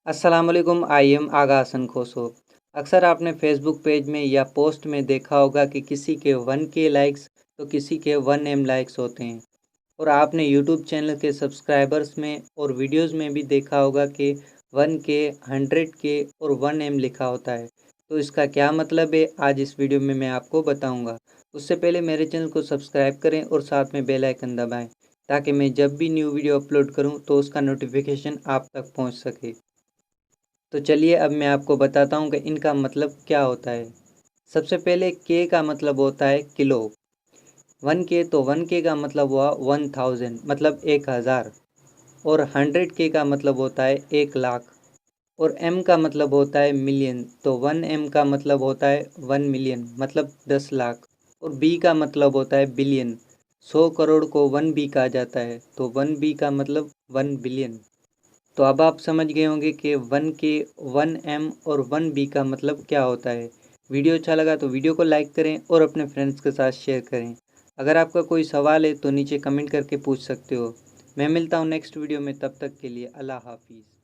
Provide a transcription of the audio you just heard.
अस्सलाम वालेकुम, I am आगा हसन खोसो। अक्सर आपने फेसबुक पेज में या पोस्ट में देखा होगा कि किसी के 1K लाइक्स तो किसी के 1M लाइक्स होते हैं। और आपने यूट्यूब चैनल के सब्सक्राइबर्स में और वीडियोस में भी देखा होगा कि 1K 100K और 1M लिखा होता है। तो इसका क्या मतलब है, आज इस वीडियो में मैं आपको बताऊंगा। उससे पहले मेरे चैनल को सब्सक्राइब करें और साथ में बेल आइकन दबाएं, ताकि मैं जब भी न्यू वीडियो अपलोड करूं तो उसका नोटिफिकेशन आप तक पहुंच सके। तो चलिए अब मैं आपको बताता हूँ कि इनका मतलब क्या होता है। सबसे पहले के का मतलब होता है किलो। 1K तो 1K का मतलब हुआ 1000, मतलब 1000। और 100K का मतलब होता है 1 लाख। और M का मतलब होता है मिलियन, तो 1M का मतलब होता है 1 मिलियन, मतलब 10 लाख। और B का मतलब होता है बिलियन। 100 करोड़ को 1B कहा जाता है, तो 1B का मतलब 1 बिलियन। तो अब आप समझ गए होंगे कि 1K 1M और 1B का मतलब क्या होता है। वीडियो अच्छा लगा तो वीडियो को लाइक करें और अपने फ्रेंड्स के साथ शेयर करें। अगर आपका कोई सवाल है तो नीचे कमेंट करके पूछ सकते हो। मैं मिलता हूँ नेक्स्ट वीडियो में, तब तक के लिए अल्लाह हाफिज़।